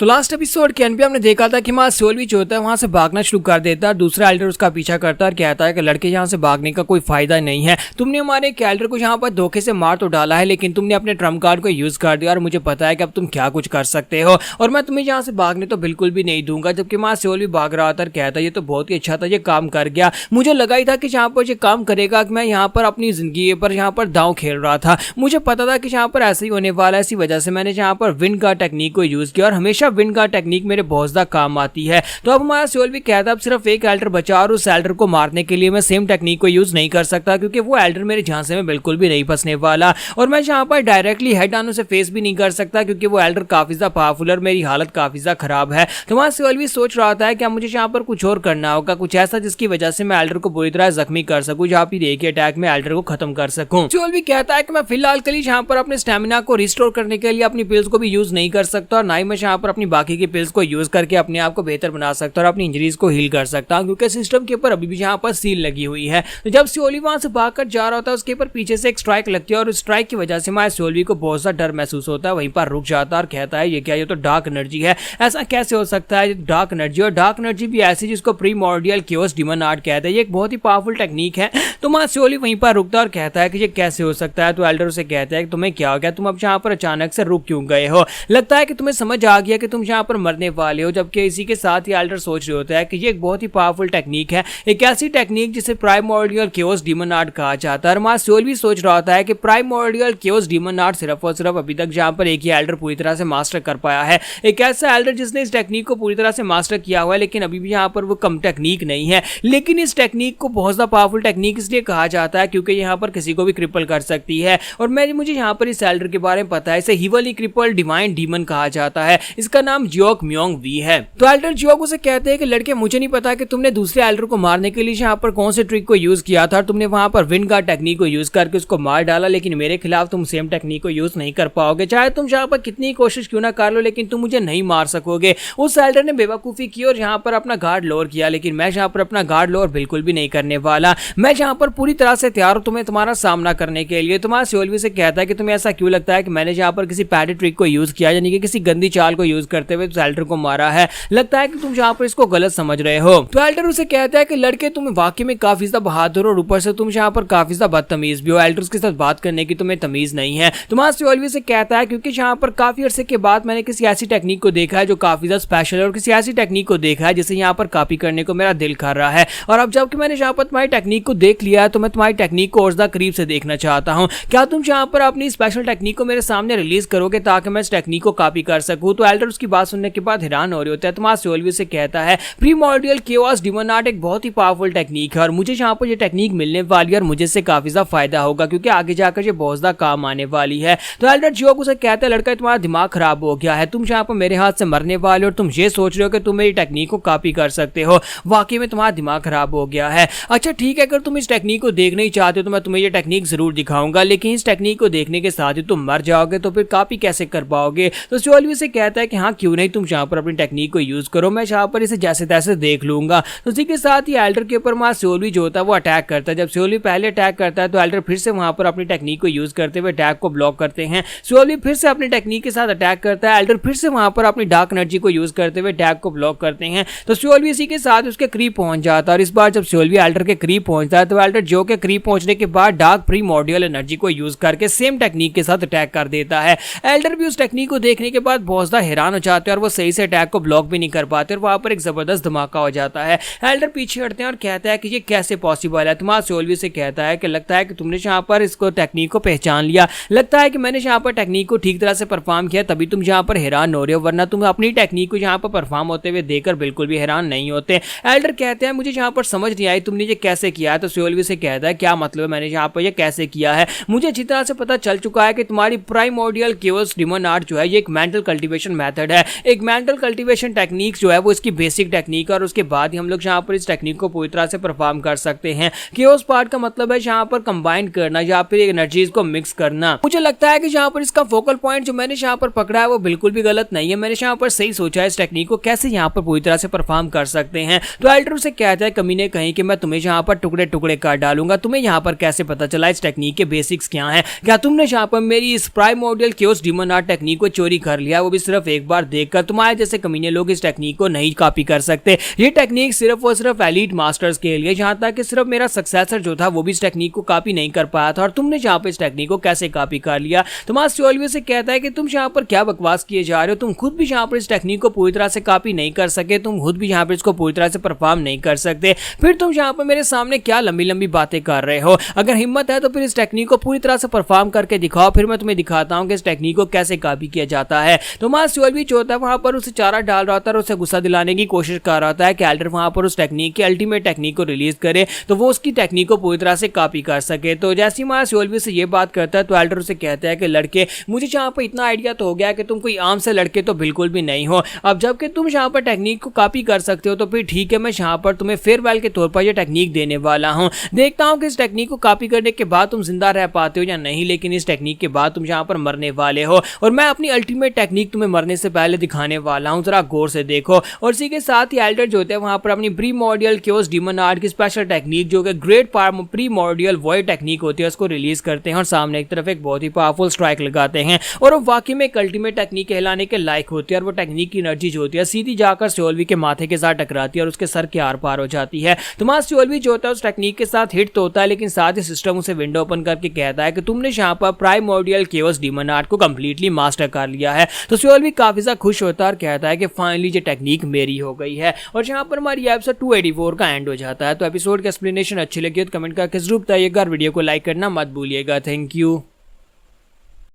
तो last episode के and पे हमने देखा था कि माँ सोल्वी जो होता है वहां से भागना शुरू कर देता है। दूसरा एल्डर उसका पीछा करता है और कहता है कि लड़के यहाँ से भागने का कोई फायदा नहीं है। तुमने हमारे एक एल्डर को यहाँ पर धोखे से मार तो डाला है, लेकिन तुमने अपने ट्रम्प कार्ड को यूज कर दिया और मुझे पता है कि अब तुम क्या कुछ कर सकते हो और मैं तुम्हें यहाँ से भागने तो बिल्कुल भी नहीं दूंगा। जबकि माँ सोल्वी भाग रहा था और कहता है ये तो बहुत ही अच्छा था, ये काम कर गया। मुझे लगा ही था कि जहाँ पर ये काम करेगा कि मैं यहाँ पर अपनी जिंदगी पर यहाँ पर दांव खेल रहा था। मुझे पता था कि यहाँ पर ऐसे ही होने वाला है, इसी वजह से मैंने यहाँ पर विंड गार्ड टेक्निक को यूज किया और हमेशा विंड गार्ड टेक्निक मेरे बहुत ज्यादा काम आती है। तो अब हमारा सोल्वी कहता है अब सिर्फ एक एल्डर बचा और उस एल्डर को मारने के लिए मैं सेम टेक्निक को यूज नहीं कर सकता, क्योंकि वो एल्डर मेरे झांसे में बिल्कुल भी नहीं फंसने वाला और मैं यहाँ पर डायरेक्टली हेड ऑन से फेस भी नहीं कर सकता, क्योंकि वो एल्डर काफी ज्यादा पावरफुल और मेरी हालत काफी ज्यादा खराब है। तो वहां सोल्वी सोच रहा था कि मुझे यहाँ पर कुछ और करना होगा, कुछ ऐसा जिसकी वजह से मैं एल्डर को बुरी तरह जख्मी कर सकूं, जहाँ पर एक ही अटैक में एल्डर को खत्म कर सकूं। सोल्वी कहता है कि मैं फिलहाल के लिए यहाँ पर अपने स्टेमिना को रिस्टोर करने के लिए अपनी पिल्स को भी यूज नहीं कर सकता और ना ही मैं यहाँ पर अपनी बाकी की पिल्स को यूज करके अपने आप को बेहतर बना सकता और अपनी इंजरीज को हील कर सकता हूं, क्योंकि सिस्टम के ऊपर अभी भी यहाँ पर सील लगी हुई है। तो जब सोल्वी वहां से भागकर जा रहा होता है उसके ऊपर पीछे से एक स्ट्राइक लगती है और उस स्ट्राइक की वजह से हमारे सोल्वी को बहुत सा डर महसूस होता है। वहीं पर रुक जाता है और कहता है ये क्या, ये तो डार्क एनर्जी है, ऐसा कैसे हो सकता है डार्क एनर्जी, और डार्क एनर्जी भी ऐसी जिसको प्रीमॉर्डियल क्योस डिमन आर्ट कहते हैं। ये एक बहुत ही पावरफुल टेक्निक है। तो हमारा सोल्वी वहीं पर रुकता है और कहता है कि ये कैसे हो सकता है। तो एल्डर उसे कहता है कि तुम्हें क्या हो गया, तुम अब यहाँ पर अचानक से रुक क्यों गए हो, लगता है कि तुम्हें समझ आ गया कि तुम यहाँ पर मरने वाले हो। जबकि इसी के साथ ही एल्डर सोच रहे होता है कि ये एक बहुत ही पावरफुल टेक्निक है, एक ऐसी टेक्निक जिसे प्राइमोर्डियल क्योस डिमन आर्ट कहा जाता है। और मां सोल्वी सोच रहा होता है कि प्राइमोर्डियल क्योस डिमन आर्ट सिर्फ और सिर्फ अभी तक जहां पर एक ही एल्डर पूरी तरह से मास्टर कर पाया है, एक ऐसा एल्डर जिसने इस टेक्निक को पूरी तरह से मास्टर किया हुआ है, लेकिन अभी भी यहाँ पर वो कम टेक्निक नहीं है। लेकिन इस टेक्निक को बहुत ज्यादा पावरफुल टेक्निक इसलिए कहा जाता है क्योंकि यहाँ पर किसी को भी क्रिपल कर सकती है। और मुझे यहाँ पर इस एल्डर के बारे में पता है, इसे हिवली क्रिपल डिवाइन डीमन कहा जाता है। इसका नाम जियोक म्योंग वी है। तो एल्डर जियोक उसे कहते हैं कि लड़के मुझे नहीं पता कि तुमने दूसरे एल्डर को मारने के लिए यहाँ पर कौन से ट्रिक को यूज किया था, तुमने वहां पर विंड गार्ड टेक्निक को यूज करके उसको मार डाला, लेकिन मेरे खिलाफ तुम सेम टेक्निक को यूज नहीं कर पाओगे। चाहे तुम यहाँ पर कितनी कोशिश क्यों ना कर लो, लेकिन तुम मुझे नहीं मार सकोगे। उस एल्डर ने बेवकूफी की और यहाँ पर अपना गार्ड लोअर किया, लेकिन मैं यहाँ पर अपना गार्ड लोअर बिल्कुल भी नहीं करने वाला। मैं यहाँ पर पूरी तरह से तैयार हूं तुम्हारा सामना करने के लिए। तुम्हारा सोल्वी से कहता है कि तुम्हें ऐसा क्यों लगता है कि मैंने यहाँ पर किसी पैडी ट्रिक को यूज किया, यानी कि किसी गंदी चाल को यूज करते हुए उस एल्डर को मारा है, लगता है कि तुम यहाँ पर इसको गलत समझ रहे हो। तो एल्डर उसे कहता है कि लड़के तुम वाकई में काफी ज्यादा बहादुर और ऊपर से तुम यहाँ पर काफी ज्यादा बदतमीज भी हो, एल्डर्स के साथ बात करने की तुम्हें तमीज नहीं है। तुम्हारा सोल्वी से कहता है क्योंकि यहाँ पर काफी अरसे के बाद मैंने किसी ऐसी टेक्निक को देखा है जो काफी ज्यादा स्पेशल है और किसी ऐसी टेक्निक को देखा है जिसे यहाँ पर कॉपी करने को मेरा दिल कर रहा है। और अब जबकि मैंने यहाँ पर तुम्हारी टेक्निक को देख लिया है तो मैं तुम्हारी टेक्निक को और ज्यादा करीब से देखना चाहता हूँ। क्या तुम यहाँ पर अपनी स्पेशल टेक्निक को मेरे सामने रिलीज करोगे ताकि मैं इस टेक्निक को कॉपी कर सकूं। तो एल्डर उसकी बात सुनने के बाद हैरान हो रहे होता है। तुम्हारा सोल्वी से कहता है प्रीमॉर्डियल क्योस डिमन आर्ट एक बहुत ही पावरफुल टेक्निक है और मुझे यहाँ पर ये टेक्निक मिलने वाली है और मुझे इससे काफी ज्यादा फायदा होगा, क्योंकि आगे जाकर ये बहुत ज्यादा काम आने वाली है। तो एल्डर जियोक उसे कहता है लड़का तुम्हारा दिमाग खराब हो गया है, तुम यहाँ पर मेरे हाथ से मरने वाले हो और तुम ये सोच रहे हो कि तुम मेरी टेक्निक को कॉपी कर सकते हो। वाकई में तुम्हारा दिमाग खराब हो गया है। अच्छा ठीक है, अगर तुम इस टेक्निक को देखना ही चाहते हो तो मैं तुम्हें ये टेक्निक जरूर दिखाऊंगा, लेकिन इस टेक्निक को देखने के साथ ही तुम मर जाओगे, तो फिर कॉपी कैसे कर पाओगे। तो सोल्वी से कहता है कि हाँ क्यों नहीं, तुम यहाँ पर अपनी टेक्निक को यूज करो, मैं यहाँ पर इसे जैसे तैसे देख लूंगा। तो उसी के साथ ही एल्डर के ऊपर वहां सोल्वी जो होता है वो अटैक करता है। जब सोल्वी पहले अटैक करता है तो एल्डर फिर से वहां पर अपनी टेक्निक को यूज करते हुए अटैक को ब्लॉक करते हैं। सोल्वी फिर से अपनी टेक्निक के साथ अटैक करता है, एल्डर फिर से वहां पर अपनी डार्क एनर्जी को यूज करते हुए अटैक को ब्लॉक करते हैं। तो सोल्वी इसी के साथ उसके करीब पहुंच जाता है और इस बार जब सोल्वी एल्डर के करीब पहुंचता है तो एल्डर जो के करीब पहुंचने के बाद डार्क प्रीमॉर्डियल एनर्जी को यूज करके सेम टेक्निक के साथ अटैक कर देता है। एल्डर भी उस टेक्निक को देखने के बाद बहुत ज्यादा हैरान हो जाते हैं और वो सही से अटैक को ब्लॉक भी नहीं कर पाते और वहां पर एक जबरदस्त धमाका हो जाता है। एल्डर पीछे हटते हैं और कहता है कि ये कैसे पॉसिबल है। तुम्हारा सोल्वी से कहता है कि लगता है कि तुमने यहाँ पर इसको टेक्निक को पहचान लिया, लगता है कि मैंने यहाँ पर टेक्निक को ठीक तरह से परफॉर्म किया तभी तुम यहाँ पर हैरान हो रहे हो, वरना तुम अपनी टेक्निक को यहाँ पर परफॉर्म होते हुए देखकर बिल्कुल भी हैरान नहीं होते। एल्डर कहते हैं मुझे यहाँ पर समझ नहीं आई तुमने ये कैसे किया है। तो सोल्वी से कहता है क्या मतलब है मैंने यहाँ पर ये कैसे किया है, मुझे अच्छी तरह से पता चल चुका है कि तुम्हारी प्राइमोर्डियल क्योस डिमन आर्ट जो है ये एक मेंटल कल्टीवेशन मेथड है, एक मेंटल कल्टीवेशन टेक्निक जो है वो इसकी बेसिक टेक्निक है और उसके बाद ही हम लोग यहाँ पर इस टेक्निक को पूरी तरह से परफॉर्म कर सकते हैं। क्योस पार्ट का मतलब है यहाँ पर कंबाइन करना या फिर एनर्जीज को मिक्स करना। मुझे लगता है कि यहाँ पर इसका फोकल पॉइंट जो मैंने यहाँ पर पकड़ा है वो बिल्कुल भी गलत नहीं है, मैंने यहाँ पर सही सोचा है इस टेक्निक को कैसे यहाँ पर पूरी तरह से परफॉर्म कर सकते हैं। तो एल्डर उसे कहता है कमीने कहीं कि मैं तुम्हें यहाँ पर टुकड़े टुकड़े कर डालूंगा, तुम्हें यहाँ पर कैसे पता चला इस टेक्निक के बेसिक्स क्या हैं, क्या तुमने यहाँ पर मेरी इस primordial chaos demon art technique को चोरी कर लिया, वो भी सिर्फ एक एक बार देखकर तुम्हारे जैसे कमीने लोग इस टेक्निक को नहीं कॉपी कर सकते। ये टेक्निक सिर्फ और सिर्फ एलीट मास्टर्स के लिए, जहां तक कि सिर्फ मेरा सक्सेसर जो था वो भी इस टेक्निक को कॉपी नहीं कर पाया था। और तुमने जहां पर इस टेक्निक को कैसे कॉपी कर लिया? तुम्हारा सियोलवी से कहता है कि तुम यहाँ पर क्या बकवास किए जा रहे हो, तुम खुद भी यहाँ पर इस टेक्निक को पूरी तरह से कॉपी नहीं कर सके, तुम खुद भी यहाँ पर इसको पूरी तरह से परफॉर्म नहीं कर सकते, फिर तुम यहाँ पर मेरे सामने क्या लंबी लंबी बातें कर रहे हो? अगर हिम्मत है तो फिर इस टेक्निक को पूरी तरह से परफॉर्म करके दिखाओ, फिर मैं तुम्हें दिखाता हूँ कि इस टेक्निक को कैसे कॉपी किया जाता है। तो मां सियोलवी जो होता है वहां पर उसे चारा डाल रहा होता है और उसे गुस्सा दिलाने की कोशिश कर रहा होता है कि एल्डर वहां पर उस टेक्निक की अल्टीमेट टेक्निक को रिलीज करे तो वो उसकी टेक्निक को पूरी तरह से कॉपी कर सके। तो जैसे ही मां सियोलवी से ये बात करता है तो एल्डर उसे कहता है कि लड़के, मुझे यहाँ पर इतना आइडिया तो हो गया कि तुम कोई आम से लड़के तो बिल्कुल भी नहीं हो। अब जबकि तुम यहाँ पर टेक्निक को कॉपी कर सकते हो तो फिर ठीक है, मैं यहाँ पर तुम्हें फेयरवेल के तौर पर यह टेक्निक देने वाला हूँ। देखता हूँ कि इस टेक्निक को कॉपी करने के बाद तुम जिंदा रह पाते हो या नहीं, लेकिन इस टेक्निक के बाद तुम यहाँ पर मरने वाले हो और मैं अपनी अल्टीमेट टेक्निक तुम्हें मरने से पहले दिखाने वाला हूँ, जरा गौर से देखो। और इसी के साथ ही एल्डर जो होते हैं वहां पर अपनी प्रीमॉर्डियल क्योस डीमन आर्ट की स्पेशल टेक्निक जो कि ग्रेट प्रीमॉर्डियल वॉइड टेक्निक होती है उसको रिलीज करते हैं और सामने एक तरफ एक बहुत ही पावरफुल स्ट्राइक लगाते हैं और वो वाकई में एक अल्टीमेट टेक्निक कहलाने के लायक होती है। और वो टेक्निक की एनर्जी जो होती है सीधी जाकर सियोलवी के माथे के साथ टकराती है और उसके सर के आर पार हो जाती है। तो मां सियोलवी जो होता है उस टेक्निक के साथ हिट तो होता है, लेकिन साथ ही सिस्टम उसे विंडो ओपन करके कहता है कि तुमने यहाँ पर प्राइमोर्डियल केओस डीमन आर्ट को कंप्लीटली मास्टर कर लिया है। तो सियोलवी काफी ज्यादा खुश होता है और कहता है कि फाइनली ये टेक्निक मेरी हो गई है। और यहाँ पर हमारी एपिसोड 284 का एंड हो जाता है। तो एपिसोड की एक्सप्लेनेशन अच्छी लगी तो कमेंट करके जरूर बताइएगा और वीडियो को लाइक करना मत भूलिएगा। Thank you.